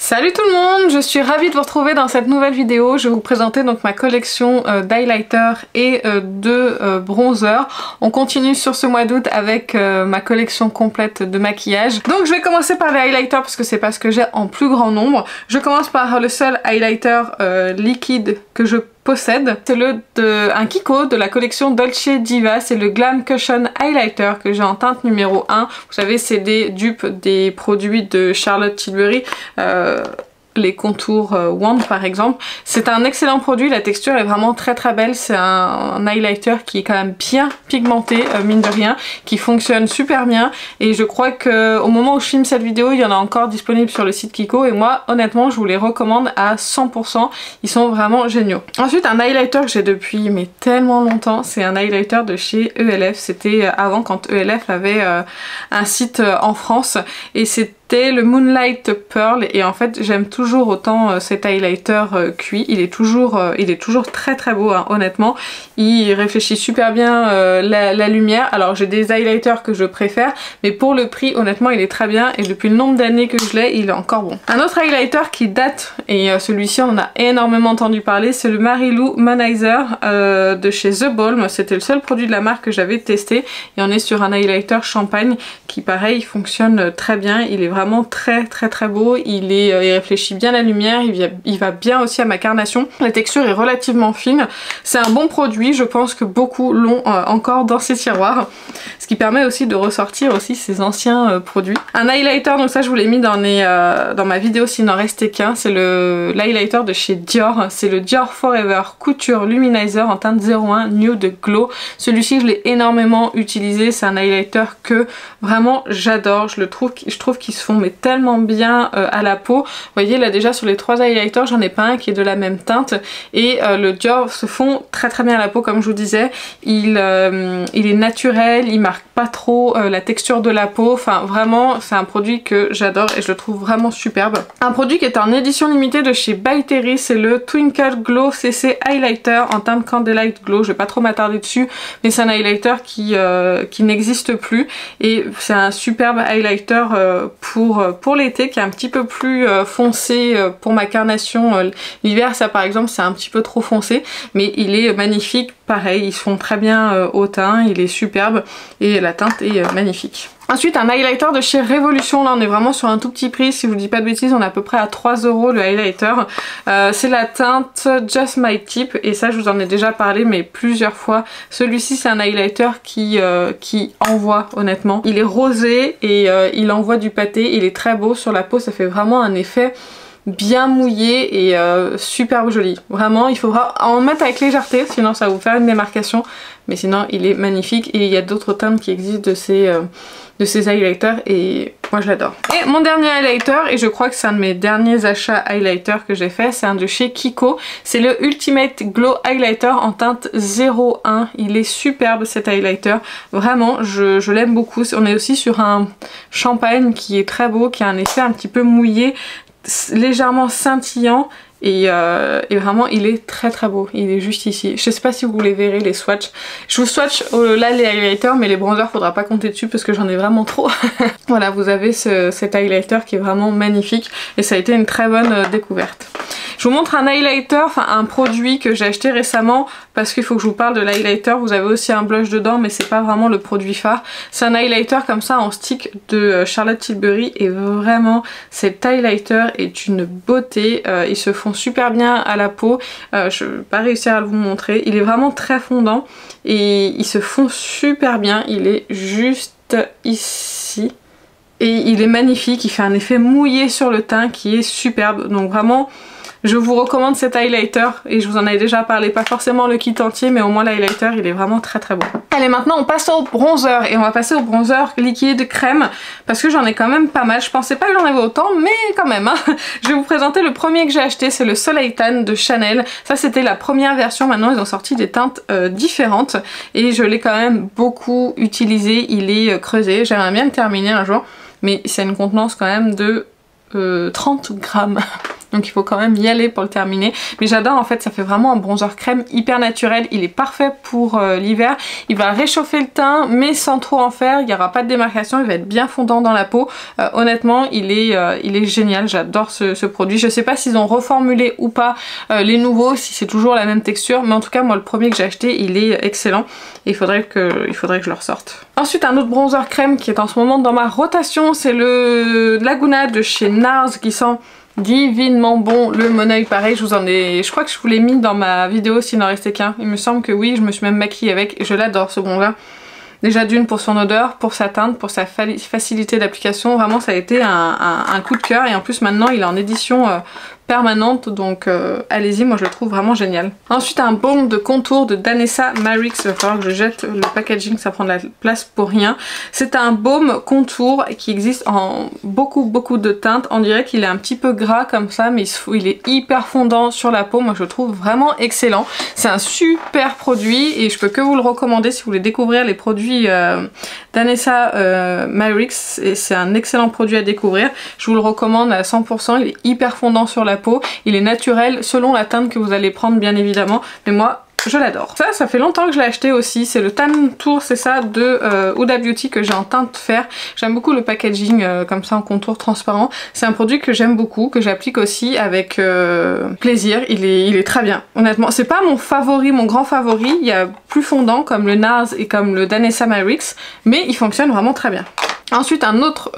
Salut tout le monde, je suis ravie de vous retrouver dans cette nouvelle vidéo. Je vais vous présenter donc ma collection d'highlighter et de bronzer. On continue sur ce mois d'août avec ma collection complète de maquillage. Donc je vais commencer par les highlighters parce que c'est pas ce que j'ai en plus grand nombre. Je commence par le seul highlighter liquide que je possède. C'est un Kiko de la collection Dolce Diva. C'est le Glam Cushion Highlighter que j'ai en teinte numéro 1. Vous savez, c'est des dupes des produits de Charlotte Tilbury. Les contours Wand par exemple. C'est un excellent produit, la texture est vraiment très belle, c'est un highlighter qui est quand même bien pigmenté, mine de rien, qui fonctionne super bien et je crois que au moment où je filme cette vidéo, il y en a encore disponible sur le site Kiko et moi honnêtement je vous les recommande à 100%, ils sont vraiment géniaux. Ensuite un highlighter que j'ai depuis mais tellement longtemps, c'est un highlighter de chez ELF, c'était avant quand ELF avait un site en France et c'était le Moonlight Pearl et en fait j'aime toujours autant cet highlighter cuit, il est toujours très beau hein, honnêtement, il réfléchit super bien la lumière. Alors j'ai des highlighters que je préfère mais pour le prix honnêtement il est très bien et depuis le nombre d'années que je l'ai il est encore bon. Un autre highlighter qui date et celui-ci on en a énormément entendu parler, c'est le Marilou Manizer de chez The Balm. C'était le seul produit de la marque que j'avais testé et on est sur un highlighter champagne qui pareil fonctionne très bien, il est vraiment très beau, il réfléchit bien la lumière, il va bien aussi à ma carnation, la texture est relativement fine, c'est un bon produit, je pense que beaucoup l'ont encore dans ses tiroirs, ce qui permet aussi de ressortir aussi ses anciens produits. Un highlighter, donc ça je vous l'ai mis dans ma vidéo s'il n'en restait qu'un, c'est l'highlighter de chez Dior, c'est le Dior Forever Couture Luminizer en teinte 01 Nude Glow. Celui-ci je l'ai énormément utilisé, c'est un highlighter que vraiment j'adore, je trouve qu'ils se font mais tellement bien à la peau. Vous voyez là déjà sur les 3 highlighters j'en ai pas un qui est de la même teinte et le Dior se fond très bien à la peau comme je vous disais. Il est naturel, il marque pas trop la texture de la peau, enfin vraiment c'est un produit que j'adore et je le trouve vraiment superbe. Un produit qui est en édition limitée de chez By Terry, c'est le Twinkle Glow CC Highlighter en teinte Candlelight Glow. Je vais pas trop m'attarder dessus mais c'est un highlighter qui n'existe plus et c'est un superbe highlighter pour l'été qui est un petit peu plus foncé pour ma carnation. L'hiver ça par exemple c'est un petit peu trop foncé mais il est magnifique, pareil ils se font très bien au teint, il est superbe et la teinte est magnifique. Ensuite un highlighter de chez Révolution, là on est vraiment sur un tout petit prix, si je vous dis pas de bêtises on est à peu près à 3 € le highlighter. C'est la teinte Just My Tip et ça je vous en ai déjà parlé mais plusieurs fois. Celui-ci c'est un highlighter qui envoie honnêtement. Il est rosé et il envoie du pâté, il est très beau sur la peau, ça fait vraiment un effet bien mouillé et superbe joli. Vraiment il faudra en mettre avec légèreté sinon ça va vous faire une démarcation mais sinon il est magnifique et il y a d'autres teintes qui existent de ces highlighters et moi je l'adore. Et mon dernier highlighter, et je crois que c'est un de mes derniers achats highlighter que j'ai fait, c'est un de chez Kiko, c'est le Ultimate Glow Highlighter en teinte 01. Il est superbe cet highlighter, vraiment je l'aime beaucoup. On est aussi sur un champagne qui est très beau, qui a un effet un petit peu mouillé, légèrement scintillant et vraiment il est très beau, il est juste ici. Je sais pas si vous les verrez les swatchs, je vous swatch là les highlighters mais les bronzers faudra pas compter dessus parce que j'en ai vraiment trop. Voilà, vous avez cet highlighter qui est vraiment magnifique et ça a été une très bonne découverte. Je vous montre un highlighter, enfin un produit que j'ai acheté récemment parce qu'il faut que je vous parle de l'highlighter. Vous avez aussi un blush dedans mais c'est pas vraiment le produit phare. C'est un highlighter comme ça en stick de Charlotte Tilbury et vraiment cet highlighter est une beauté. Ils se font super bien à la peau. Je vais pas réussir à vous montrer. Il est vraiment très fondant et ils se font super bien. Il est juste ici. Et il est magnifique, il fait un effet mouillé sur le teint qui est superbe. Donc vraiment je vous recommande cet highlighter et je vous en avais déjà parlé, pas forcément le kit entier mais au moins l'highlighter il est vraiment très beau. Allez maintenant on passe au bronzer et on va passer au bronzer liquide crème parce que j'en ai quand même pas mal. Je pensais pas que j'en avais autant mais quand même hein. Je vais vous présenter le premier que j'ai acheté, c'est le Soleil Tan de Chanel. Ça c'était la première version, maintenant ils ont sorti des teintes différentes et je l'ai quand même beaucoup utilisé, il est creusé. J'aimerais bien le terminer un jour mais c'est une contenance quand même de 30 grammes. donc il faut quand même y aller pour le terminer. Mais j'adore, en fait, ça fait vraiment un bronzer crème hyper naturel, il est parfait pour l'hiver, il va réchauffer le teint mais sans trop en faire, il n'y aura pas de démarcation, il va être bien fondant dans la peau. Honnêtement, il est génial, j'adore ce produit. Je sais pas s'ils ont reformulé ou pas les nouveaux, si c'est toujours la même texture, mais en tout cas moi le premier que j'ai acheté il est excellent et il faudrait que je le ressorte. Ensuite, un autre bronzer crème qui est en ce moment dans ma rotation, c'est le Laguna de chez NARS qui sent divinement bon. Le Mon Oeil, pareil, je crois que je vous l'ai mis dans ma vidéo s'il n'en restait qu'un. Il me semble que oui, je me suis même maquillée avec et je l'adore ce bronzer. Déjà d'une pour son odeur, pour sa teinte, pour sa facilité d'application, vraiment ça a été un coup de cœur et en plus maintenant il est en édition permanente, donc allez-y, moi je le trouve vraiment génial. Ensuite, un baume de contour de Danessa Myricks, il va falloir que je jette le packaging, ça prend de la place pour rien. C'est un baume contour qui existe en beaucoup de teintes, on dirait qu'il est un petit peu gras comme ça, mais il est hyper fondant sur la peau, moi je le trouve vraiment excellent. C'est un super produit et je peux que vous le recommander si vous voulez découvrir les produits Danessa Myricks, et c'est un excellent produit à découvrir. Je vous le recommande à 100%, il est hyper fondant sur la peau, il est naturel selon la teinte que vous allez prendre bien évidemment, mais moi je l'adore. Ça fait longtemps que je l'ai acheté aussi, c'est le Tan Tour, c'est ça, de Huda Beauty que j'ai en teinte fer. J'aime beaucoup le packaging comme ça en contour transparent. C'est un produit que j'aime beaucoup, que j'applique aussi avec plaisir, il est très bien. Honnêtement, c'est pas mon favori, mon grand favori, il y a plus fondant comme le NARS et comme le Danessa Myricks, mais il fonctionne vraiment très bien. Ensuite, un autre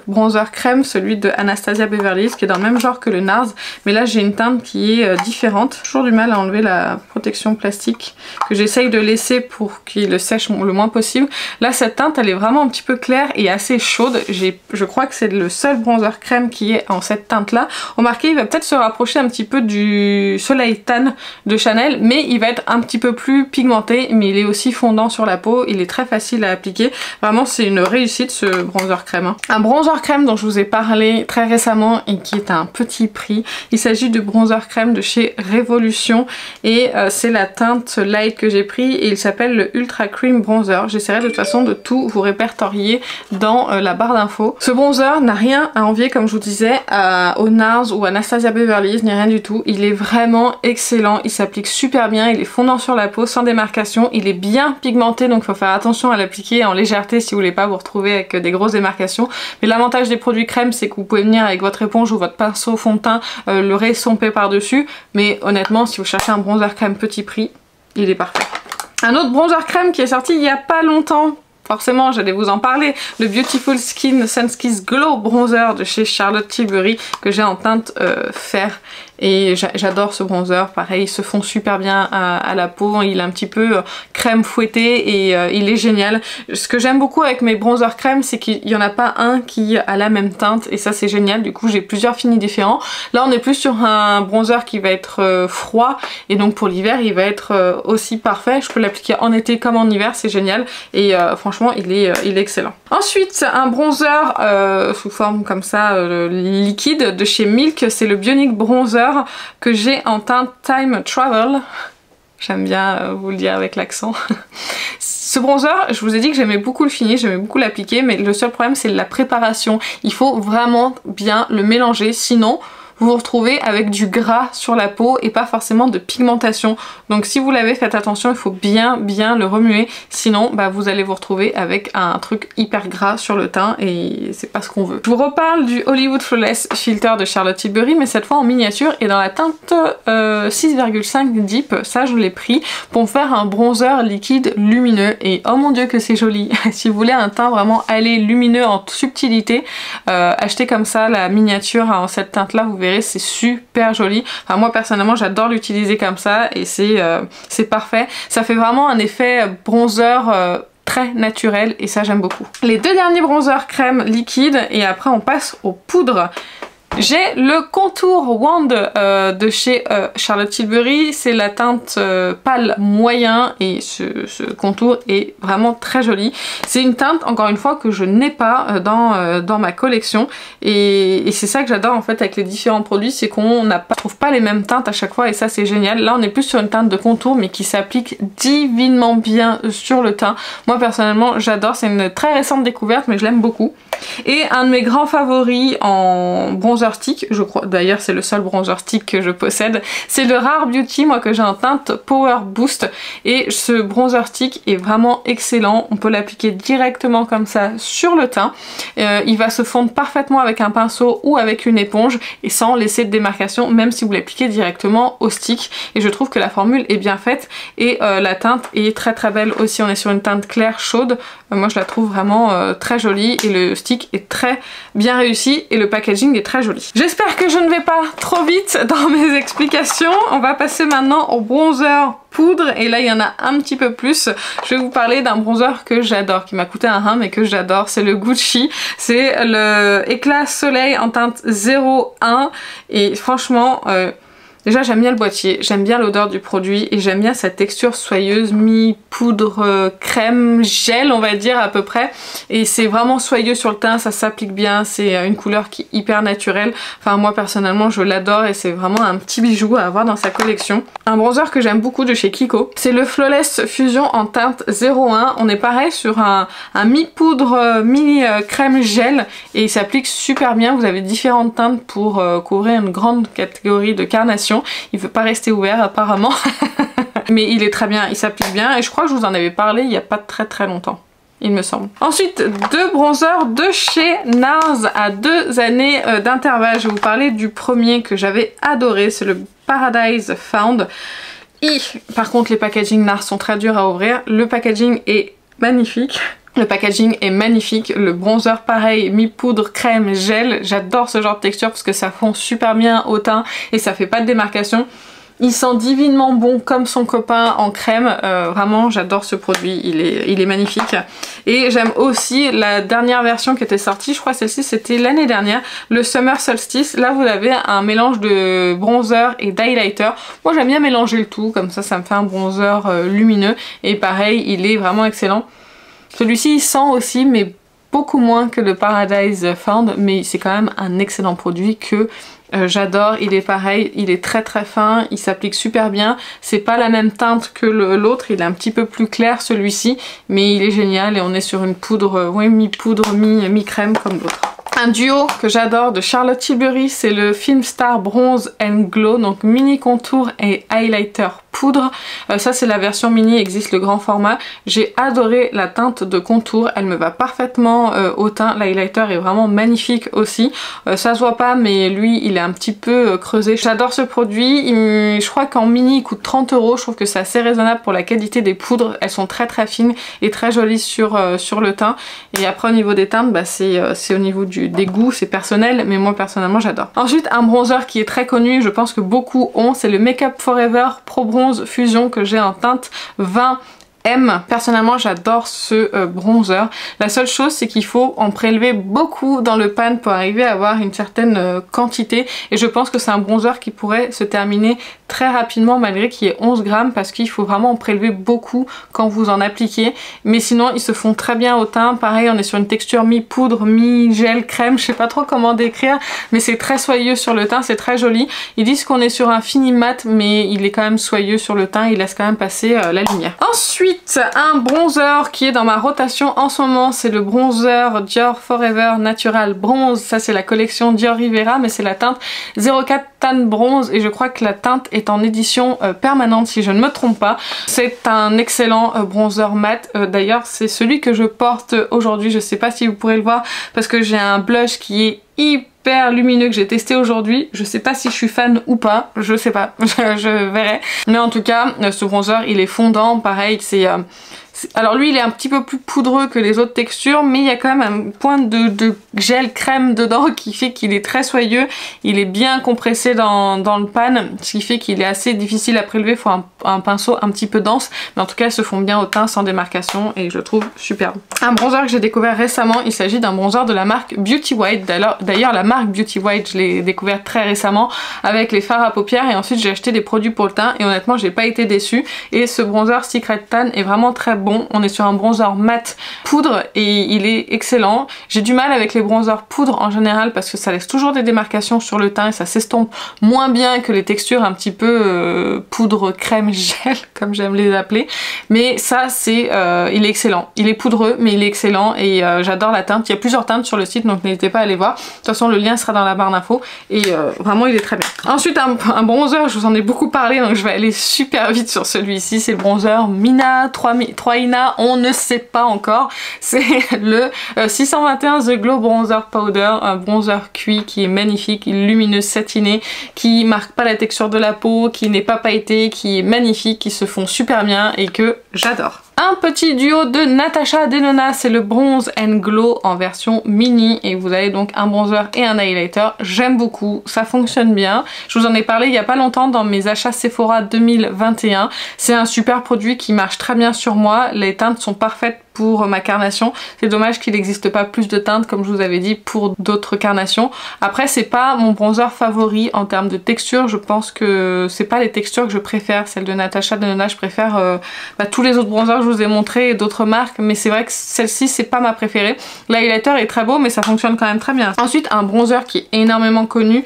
bronzer crème, celui de Anastasia Beverly Hills, qui est dans le même genre que le NARS, mais là j'ai une teinte qui est différente. Toujours du mal à enlever la protection plastique que j'essaye de laisser pour qu'il sèche le moins possible. Là, cette teinte, elle est vraiment un petit peu claire et assez chaude. Je crois que c'est le seul bronzer crème qui est en cette teinte-là. Remarquez, il va peut-être se rapprocher un petit peu du Soleil Tan de Chanel, mais il va être un petit peu plus pigmenté, mais il est aussi fondant sur la peau. Il est très facile à appliquer. Vraiment, c'est une réussite de ce bronzer crème. Un bronzer crème dont je vous ai parlé très récemment et qui est à un petit prix. Il s'agit du bronzer crème de chez Révolution et c'est la teinte light que j'ai pris et il s'appelle le Ultra Cream Bronzer. J'essaierai de toute façon de tout vous répertorier dans la barre d'infos. Ce bronzer n'a rien à envier, comme je vous disais, au NARS ou à Anastasia Beverly Hills, ni rien du tout. Il est vraiment excellent, il s'applique super bien, il est fondant sur la peau sans démarcation, il est bien pigmenté, donc il faut faire attention à l'appliquer en légèreté si vous voulez pas vous retrouver avec des grosses démarcations. Mais l'avantage des produits crème, c'est que vous pouvez venir avec votre éponge ou votre pinceau fond de teint le restomper par dessus, mais honnêtement si vous cherchez un bronzer crème petit prix, il est parfait. Un autre bronzer crème qui est sorti il y a pas longtemps, forcément j'allais vous en parler, le Beautiful Skin Sunkiss Glow Bronzer de chez Charlotte Tilbury que j'ai en teinte fer. Et j'adore ce bronzer, pareil, il se fond super bien à la peau, il est un petit peu crème fouettée et il est génial. Ce que j'aime beaucoup avec mes bronzers crème, c'est qu'il n'y en a pas un qui a la même teinte et ça c'est génial, du coup j'ai plusieurs finis différents. Là on est plus sur un bronzer qui va être froid et donc pour l'hiver il va être aussi parfait. Je peux l'appliquer en été comme en hiver, c'est génial et franchement il est excellent. Ensuite un bronzer sous forme comme ça liquide de chez Milk, c'est le Bionic Bronzer que j'ai en teinte Time Travel. J'aime bien vous le dire avec l'accent. Ce bronzer, je vous ai dit que j'aimais beaucoup le fini, j'aimais beaucoup l'appliquer, mais le seul problème c'est la préparation. Il faut vraiment bien le mélanger, sinon vous vous retrouvez avec du gras sur la peau et pas forcément de pigmentation. Donc si vous l'avez, faites attention, il faut bien le remuer, sinon bah, vous allez vous retrouver avec un truc hyper gras sur le teint et c'est pas ce qu'on veut. Je vous reparle du Hollywood Flawless Filter de Charlotte Tilbury, mais cette fois en miniature et dans la teinte 6,5 Deep. Ça je l'ai pris pour me faire un bronzer liquide lumineux et oh mon dieu que c'est joli. Si vous voulez un teint vraiment allé lumineux en subtilité, achetez comme ça la miniature en cette teinte là, vous verrez c'est super joli. Enfin, moi personnellement j'adore l'utiliser comme ça et c'est parfait. Ça fait vraiment un effet bronzer très naturel et ça j'aime beaucoup. Les deux derniers bronzers crème liquide et après on passe aux poudres. J'ai le contour Wand de chez Charlotte Tilbury, c'est la teinte pâle moyen et ce contour est vraiment très joli. C'est une teinte encore une fois que je n'ai pas dans ma collection et c'est ça que j'adore en fait avec les différents produits, c'est qu'on trouve pas les mêmes teintes à chaque fois et ça c'est génial. Là on est plus sur une teinte de contour mais qui s'applique divinement bien sur le teint. Moi personnellement j'adore, c'est une très récente découverte mais je l'aime beaucoup. Et un de mes grands favoris en bronzer bronzer stick, je crois d'ailleurs c'est le seul bronzer stick que je possède, c'est le Rare Beauty moi que j'ai en teinte Power Boost et ce bronzer stick est vraiment excellent, on peut l'appliquer directement comme ça sur le teint, il va se fondre parfaitement avec un pinceau ou avec une éponge et sans laisser de démarcation même si vous l'appliquez directement au stick et je trouve que la formule est bien faite et la teinte est très très belle aussi, on est sur une teinte claire chaude, moi je la trouve vraiment très jolie et le stick est très bien réussi et le packaging est très joli. J'espère que je ne vais pas trop vite dans mes explications, on va passer maintenant au bronzer poudre et là il y en a un petit peu plus. Je vais vous parler d'un bronzer que j'adore, qui m'a coûté un rein mais que j'adore, c'est le Gucci, c'est le Éclat Soleil en teinte 01 et franchement déjà j'aime bien le boîtier, j'aime bien l'odeur du produit et j'aime bien cette texture soyeuse mi-poudre crème gel on va dire à peu près et c'est vraiment soyeux sur le teint, ça s'applique bien, c'est une couleur qui est hyper naturelle, enfin moi personnellement je l'adore et c'est vraiment un petit bijou à avoir dans sa collection. Un bronzer que j'aime beaucoup de chez Kiko, c'est le Flawless Fusion en teinte 01, on est pareil sur un mi-poudre mi-crème gel et il s'applique super bien, vous avez différentes teintes pour couvrir une grande catégorie de carnation. Il veut pas rester ouvert apparemment mais il est très bien, il s'applique bien et je crois que je vous en avais parlé il y a pas très longtemps il me semble. Ensuite deux bronzers de chez NARS à 2 années d'intervalle. Je vais vous parler du premier que j'avais adoré, c'est le Paradise Found. Et par contre les packaging NARS sont très durs à ouvrir, le packaging est magnifique. Le packaging est magnifique, le bronzer pareil, mi-poudre, crème, gel, j'adore ce genre de texture parce que ça fond super bien au teint et ça fait pas de démarcation. Il sent divinement bon comme son copain en crème, vraiment j'adore ce produit, il est magnifique. Et j'aime aussi la dernière version qui était sortie, je crois celle-ci c'était l'année dernière, le Summer Solstice. Là vous avez un mélange de bronzer et d'highlighter. Moi j'aime bien mélanger le tout, comme ça ça me fait un bronzer lumineux et pareil il est vraiment excellent. Celui-ci il sent aussi mais beaucoup moins que le Paradise Found mais c'est quand même un excellent produit que j'adore. Il est pareil, il est très fin, il s'applique super bien, c'est pas la même teinte que l'autre, il est un petit peu plus clair celui-ci mais il est génial et on est sur une poudre, oui mi-poudre, mi-crème comme l'autre. Un duo que j'adore de Charlotte Tilbury, c'est le Filmstar Bronze and Glow, donc mini contour et highlighter poudre. Ça c'est la version mini, existe le grand format. J'ai adoré la teinte de contour, elle me va parfaitement au teint. L'highlighter est vraiment magnifique aussi. Ça se voit pas mais lui il est un petit peu creusé. J'adore ce produit, je crois qu'en mini il coûte 30 €. Je trouve que c'est assez raisonnable pour la qualité des poudres. Elles sont très fines et très jolies sur le teint. Et après au niveau des teintes, bah, c'est au niveau des goûts, c'est personnel, mais moi personnellement j'adore. Ensuite un bronzer qui est très connu, je pense que beaucoup ont, c'est le Make Up Forever Pro Bronze Fusion que j'ai en teinte 20 M. Personnellement j'adore ce bronzer. La seule chose c'est qu'il faut en prélever beaucoup dans le pan pour arriver à avoir une certaine quantité et je pense que c'est un bronzer qui pourrait se terminer très rapidement malgré qu'il y ait 11 grammes parce qu'il faut vraiment en prélever beaucoup quand vous en appliquez, mais sinon ils se font très bien au teint. Pareil on est sur une texture mi-poudre, mi-gel, crème, je sais pas trop comment décrire mais c'est très soyeux sur le teint, c'est très joli. Ils disent qu'on est sur un fini mat mais il est quand même soyeux sur le teint, il laisse quand même passer la lumière. Ensuite un bronzer qui est dans ma rotation en ce moment, c'est le bronzer Dior Forever Natural Bronze. Ça c'est la collection Dior Rivera mais c'est la teinte 04 Tan Bronze et je crois que la teinte est en édition permanente si je ne me trompe pas. C'est un excellent bronzer mat, d'ailleurs c'est celui que je porte aujourd'hui, je sais pas si vous pourrez le voir parce que j'ai un blush qui est hyper lumineux que j'ai testé aujourd'hui. Je sais pas si je suis fan ou pas, je sais pas, je verrai. Mais en tout cas, ce bronzer il est fondant, pareil, alors lui il est un petit peu plus poudreux que les autres textures mais il y a quand même un point de gel crème dedans qui fait qu'il est très soyeux, il est bien compressé dans le pan, ce qui fait qu'il est assez difficile à prélever, il faut un pinceau un petit peu dense mais en tout cas ils se font bien au teint sans démarcation et je le trouve superbe. Un bronzer que j'ai découvert récemment, il s'agit d'un bronzer de la marque Beauty White. D'ailleurs la marque Beauty White je l'ai découvert très récemment avec les fards à paupières et ensuite j'ai acheté des produits pour le teint et honnêtement j'ai pas été déçue et ce bronzer Secret Tan est vraiment très bon. On est sur un bronzer mat poudre et il est excellent. J'ai du mal avec les bronzers poudre en général parce que ça laisse toujours des démarcations sur le teint et ça s'estompe moins bien que les textures un petit peu poudre crème gel comme j'aime les appeler. Mais ça c'est il est excellent. Il est poudreux mais il est excellent et j'adore la teinte. Il y a plusieurs teintes sur le site donc n'hésitez pas à aller voir. De toute façon le lien sera dans la barre d'infos et vraiment il est très bien. Ensuite un bronzer, je vous en ai beaucoup parlé donc je vais aller super vite sur celui-ci, c'est le bronzer Mina 3 Ina, on ne sait pas encore. C'est le 621 The Glow Bronzer Powder, un bronzer cuit qui est magnifique, lumineux, satiné, qui marque pas la texture de la peau, qui n'est pas pailleté, qui est magnifique, qui se fond super bien et que j'adore. Un petit duo de Natasha Denona, c'est le Bronze and Glow en version mini et vous avez donc un bronzer et un highlighter. J'aime beaucoup, ça fonctionne bien. Je vous en ai parlé il y a pas longtemps dans mes achats Sephora 2021. C'est un super produit qui marche très bien sur moi. Les teintes sont parfaites pour ma carnation. C'est dommage qu'il n'existe pas plus de teintes comme je vous avais dit pour d'autres carnations. Après c'est pas mon bronzer favori en termes de texture. Je pense que c'est pas les textures que je préfère. Celle de Natasha Denona, je préfère tous les autres bronzers que je vous ai montrés et d'autres marques, mais c'est vrai que celle-ci c'est pas ma préférée. L'highlighter est très beau mais ça fonctionne quand même très bien. Ensuite un bronzer qui est énormément connu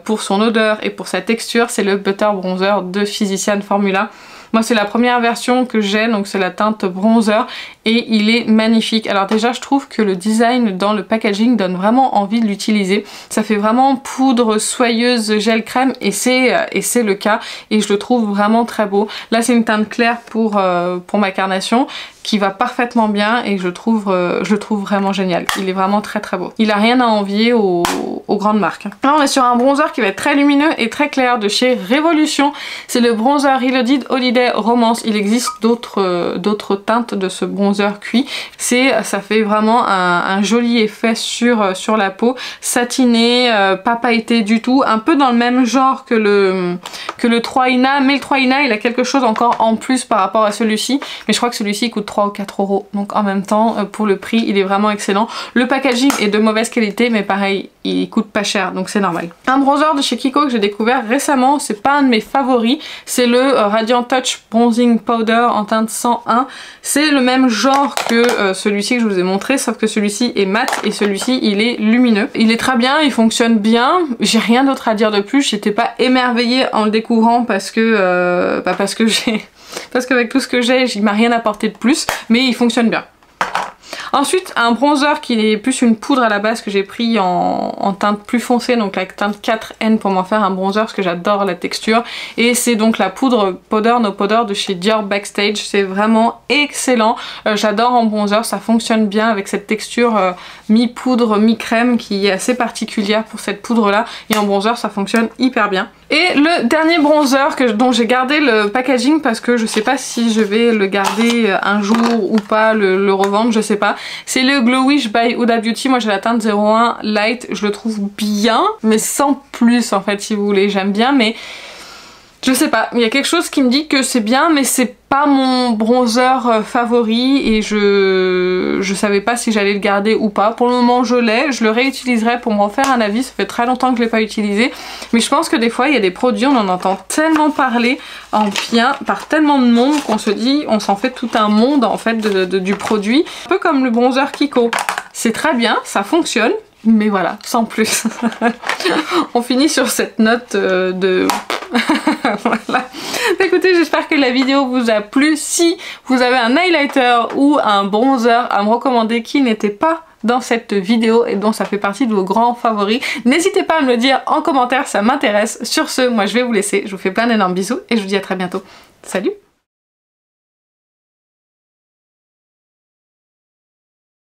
pour son odeur et pour sa texture, c'est le Butter Bronzer de Physicians Formula. Moi c'est la première version que j'ai, donc c'est la teinte bronzer et il est magnifique. Alors déjà je trouve que le design dans le packaging donne vraiment envie de l'utiliser. Ça fait vraiment poudre soyeuse gel crème et c'est le cas et je le trouve vraiment très beau. Là c'est une teinte claire pour ma carnation qui va parfaitement bien et je le trouve vraiment génial. Il est vraiment très très beau. Il a rien à envier aux grandes marques. Là on est sur un bronzer qui va être très lumineux et très clair de chez Révolution. C'est le bronzer Reloaded Holiday Romance. Il existe d'autres teintes de ce bronzer cuit. Ça fait vraiment un joli effet sur la peau. Satiné, pas pailleté du tout. Un peu dans le même genre que le 3 Ina. Mais le 3 Ina il a quelque chose encore en plus par rapport à celui-ci. Mais je crois que celui-ci coûte 3 ou 4 €. Donc en même temps, pour le prix, il est vraiment excellent. Le packaging est de mauvaise qualité, mais pareil, il coûte pas cher, donc c'est normal. Un bronzer de chez Kiko que j'ai découvert récemment, c'est pas un de mes favoris, c'est le Radiant Touch Bronzing Powder en teinte 101. C'est le même genre que celui-ci que je vous ai montré, sauf que celui-ci est mat et celui-ci il est lumineux. Il est très bien, il fonctionne bien, j'ai rien d'autre à dire de plus, j'étais pas émerveillée en le découvrant parce qu'avec tout ce que j'ai, il m'a rien apporté de plus, mais il fonctionne bien. Ensuite, un bronzer qui est plus une poudre à la base que j'ai pris en teinte plus foncée, donc la teinte 4N pour m'en faire un bronzer parce que j'adore la texture. Et c'est donc la poudre Powder No Powder de chez Dior Backstage. C'est vraiment excellent. J'adore en bronzer, ça fonctionne bien avec cette texture mi-poudre, mi-crème qui est assez particulière pour cette poudre là. Et en bronzer, ça fonctionne hyper bien. Et le dernier bronzer dont j'ai gardé le packaging parce que je sais pas si je vais le garder un jour ou pas, le revendre, je sais pas. C'est le Glow Wish by Huda Beauty. Moi j'ai la teinte 01 Light, je le trouve bien, mais sans plus en fait si vous voulez. J'aime bien mais je sais pas, il y a quelque chose qui me dit que c'est bien mais c'est pas mon bronzer favori et je savais pas si j'allais le garder ou pas. Pour le moment je l'ai, je le réutiliserai pour m'en faire un avis, ça fait très longtemps que je l'ai pas utilisé, mais je pense que des fois il y a des produits, on en entend tellement parler en bien par tellement de monde qu'on se dit, on s'en fait tout un monde en fait du produit. Un peu comme le bronzer Kiko, c'est très bien, ça fonctionne, mais voilà, sans plus. On finit sur cette note de... Voilà. Écoutez, j'espère que la vidéo vous a plu. Si vous avez un highlighter ou un bronzer à me recommander qui n'était pas dans cette vidéo et dont ça fait partie de vos grands favoris, n'hésitez pas à me le dire en commentaire, ça m'intéresse. Sur ce, moi je vais vous laisser. Je vous fais plein d'énormes bisous et je vous dis à très bientôt. Salut!